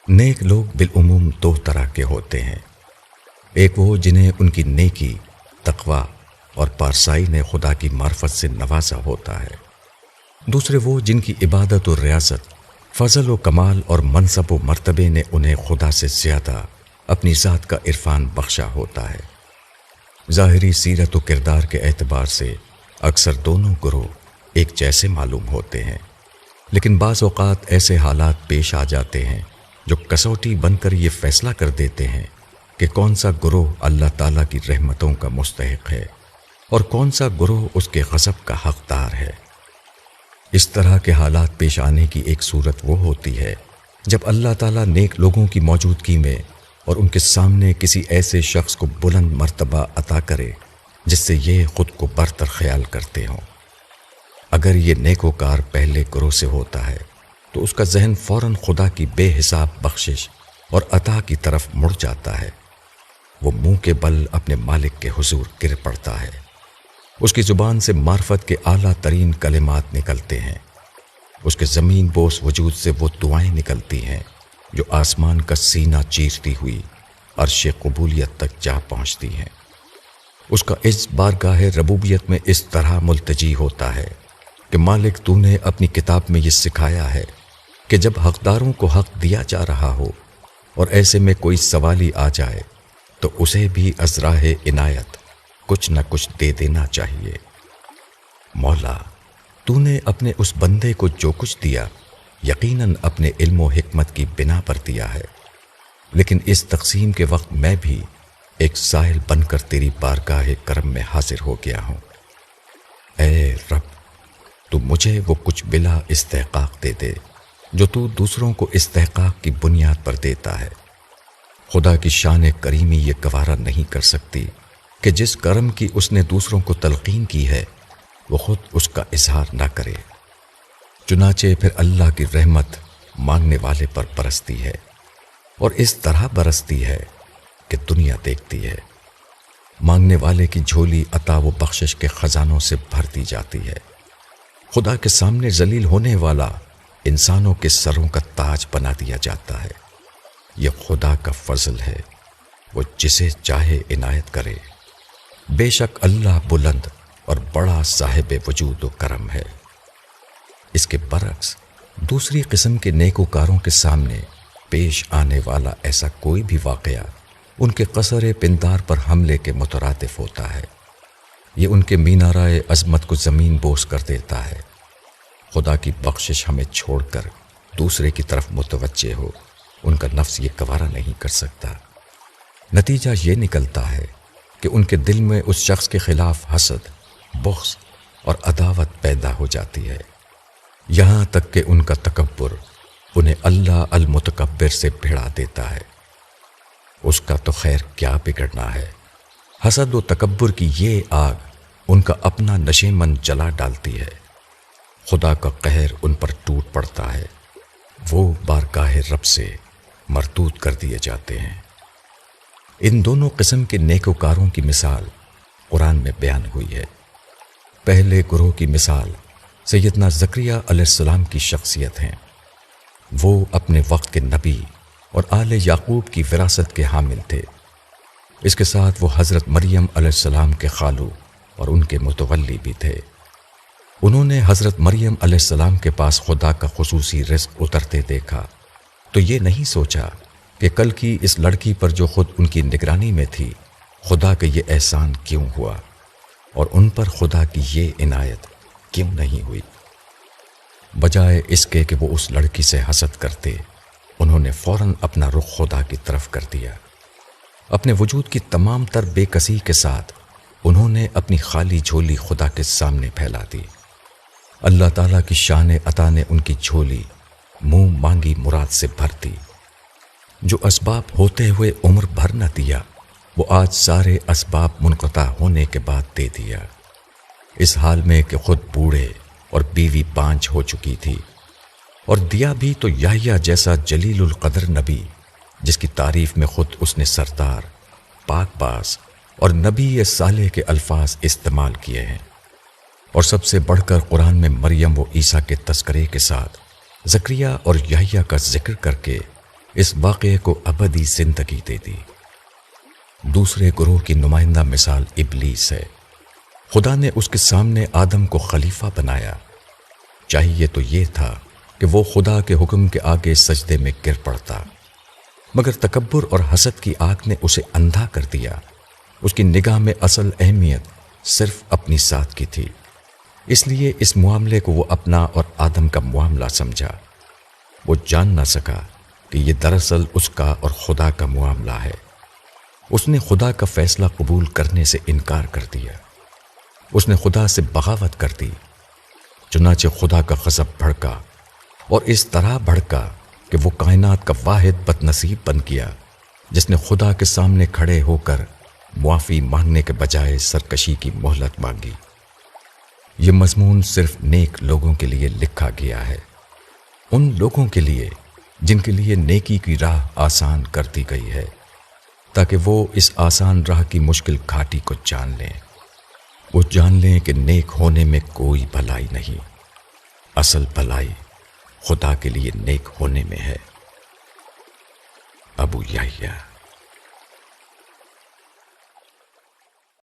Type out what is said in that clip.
نیک لوگ بالعموم دو طرح کے ہوتے ہیں۔ ایک وہ جنہیں ان کی نیکی، تقوی اور پارسائی نے خدا کی معرفت سے نوازا ہوتا ہے۔ دوسرے وہ جن کی عبادت و ریاست، فضل و کمال اور منصب و مرتبے نے انہیں خدا سے زیادہ اپنی ذات کا عرفان بخشا ہوتا ہے۔ ظاہری سیرت و کردار کے اعتبار سے اکثر دونوں گروہ ایک جیسے معلوم ہوتے ہیں، لیکن بعض اوقات ایسے حالات پیش آ جاتے ہیں جو کسوٹی بن کر یہ فیصلہ کر دیتے ہیں کہ کون سا گروہ اللہ تعالیٰ کی رحمتوں کا مستحق ہے اور کون سا گروہ اس کے غضب کا حقدار ہے۔ اس طرح کے حالات پیش آنے کی ایک صورت وہ ہوتی ہے جب اللہ تعالیٰ نیک لوگوں کی موجودگی میں اور ان کے سامنے کسی ایسے شخص کو بلند مرتبہ عطا کرے جس سے یہ خود کو برتر خیال کرتے ہوں۔ اگر یہ نیکوکار پہلے گروہ سے ہوتا ہے تو اس کا ذہن فوراً خدا کی بے حساب بخشش اور عطا کی طرف مڑ جاتا ہے۔ وہ منہ کے بل اپنے مالک کے حضور گر پڑتا ہے۔ اس کی زبان سے معرفت کے اعلیٰ ترین کلمات نکلتے ہیں۔ اس کے زمین بوس وجود سے وہ دعائیں نکلتی ہیں جو آسمان کا سینہ چیرتی ہوئی عرش قبولیت تک جا پہنچتی ہیں۔ اس کا عز بارگاہ ربوبیت میں اس طرح ملتجی ہوتا ہے کہ مالک تو نے اپنی کتاب میں یہ سکھایا ہے کہ جب حقداروں کو حق دیا جا رہا ہو اور ایسے میں کوئی سوالی آ جائے تو اسے بھی از راہ عنایت کچھ نہ کچھ دے دینا چاہیے۔ مولا، تو نے اپنے اس بندے کو جو کچھ دیا یقیناً اپنے علم و حکمت کی بنا پر دیا ہے، لیکن اس تقسیم کے وقت میں بھی ایک سائل بن کر تیری بارگاہ کرم میں حاضر ہو گیا ہوں۔ اے رب، تو مجھے وہ کچھ بلا استحقاق دے دے جو تو دوسروں کو استحقاق کی بنیاد پر دیتا ہے۔ خدا کی شان کریمی یہ گوارا نہیں کر سکتی کہ جس کرم کی اس نے دوسروں کو تلقین کی ہے وہ خود اس کا اظہار نہ کرے۔ چنانچہ پھر اللہ کی رحمت مانگنے والے پر برستی ہے، اور اس طرح برستی ہے کہ دنیا دیکھتی ہے۔ مانگنے والے کی جھولی عطا و بخشش کے خزانوں سے بھر دی جاتی ہے۔ خدا کے سامنے ذلیل ہونے والا انسانوں کے سروں کا تاج بنا دیا جاتا ہے۔ یہ خدا کا فضل ہے، وہ جسے چاہے عنایت کرے۔ بے شک اللہ بلند اور بڑا صاحب وجود و کرم ہے۔ اس کے برعکس دوسری قسم کے نیکوکاروں کے سامنے پیش آنے والا ایسا کوئی بھی واقعہ ان کے قصر پندار پر حملے کے مترادف ہوتا ہے۔ یہ ان کے مینارۂ عظمت کو زمین بوس کر دیتا ہے۔ خدا کی بخشش ہمیں چھوڑ کر دوسرے کی طرف متوجہ ہو، ان کا نفس یہ گوارا نہیں کر سکتا۔ نتیجہ یہ نکلتا ہے کہ ان کے دل میں اس شخص کے خلاف حسد، بغض اور عداوت پیدا ہو جاتی ہے، یہاں تک کہ ان کا تکبر انہیں اللہ المتکبر سے بھڑا دیتا ہے۔ اس کا تو خیر کیا بگڑنا ہے، حسد و تکبر کی یہ آگ ان کا اپنا نشیمن جلا ڈالتی ہے۔ خدا کا قہر ان پر ٹوٹ پڑتا ہے، وہ بارگاہ رب سے مردود کر دیے جاتے ہیں۔ ان دونوں قسم کے نیکوکاروں کی مثال قرآن میں بیان ہوئی ہے۔ پہلے گروہ کی مثال سیدنا زکریا علیہ السلام کی شخصیت ہیں۔ وہ اپنے وقت کے نبی اور آل یعقوب کی وراثت کے حامل تھے۔ اس کے ساتھ وہ حضرت مریم علیہ السلام کے خالو اور ان کے متولی بھی تھے۔ انہوں نے حضرت مریم علیہ السلام کے پاس خدا کا خصوصی رزق اترتے دیکھا تو یہ نہیں سوچا کہ کل کی اس لڑکی پر جو خود ان کی نگرانی میں تھی خدا کا یہ احسان کیوں ہوا، اور ان پر خدا کی یہ عنایت کیوں نہیں ہوئی۔ بجائے اس کے کہ وہ اس لڑکی سے حسد کرتے، انہوں نے فوراً اپنا رخ خدا کی طرف کر دیا۔ اپنے وجود کی تمام تر بے کسی کے ساتھ انہوں نے اپنی خالی جھولی خدا کے سامنے پھیلا دی۔ اللہ تعالیٰ کی شان عطا نے ان کی جھولی منہ مانگی مراد سے بھر دی۔ جو اسباب ہوتے ہوئے عمر بھر نہ دیا، وہ آج سارے اسباب منقطع ہونے کے بعد دے دیا، اس حال میں کہ خود بوڑھے اور بیوی بانجھ ہو چکی تھی، اور دیا بھی تو یحییٰ جیسا جلیل القدر نبی جس کی تعریف میں خود اس نے سردار، پاک باز اور نبی صالح کے الفاظ استعمال کیے ہیں۔ اور سب سے بڑھ کر قرآن میں مریم و عیسیٰ کے تذکرے کے ساتھ زکریا اور یحییٰ کا ذکر کر کے اس واقعے کو ابدی زندگی دے دی۔ دوسرے گروہ کی نمائندہ مثال ابلیس ہے۔ خدا نے اس کے سامنے آدم کو خلیفہ بنایا۔ چاہیے تو یہ تھا کہ وہ خدا کے حکم کے آگے سجدے میں گر پڑتا، مگر تکبر اور حسد کی آگ نے اسے اندھا کر دیا۔ اس کی نگاہ میں اصل اہمیت صرف اپنی ذات کی تھی، اس لیے اس معاملے کو وہ اپنا اور آدم کا معاملہ سمجھا۔ وہ جان نہ سکا کہ یہ دراصل اس کا اور خدا کا معاملہ ہے۔ اس نے خدا کا فیصلہ قبول کرنے سے انکار کر دیا۔ اس نے خدا سے بغاوت کر دی۔ چنانچہ خدا کا غضب بھڑکا، اور اس طرح بھڑکا کہ وہ کائنات کا واحد بد نصیب بن گیا جس نے خدا کے سامنے کھڑے ہو کر معافی مانگنے کے بجائے سرکشی کی مہلت مانگی۔ یہ مضمون صرف نیک لوگوں کے لیے لکھا گیا ہے، ان لوگوں کے لیے جن کے لیے نیکی کی راہ آسان کر دی گئی ہے، تاکہ وہ اس آسان راہ کی مشکل گھاٹی کو جان لیں۔ وہ جان لیں کہ نیک ہونے میں کوئی بھلائی نہیں، اصل بھلائی خدا کے لیے نیک ہونے میں ہے۔ ابو یحییٰ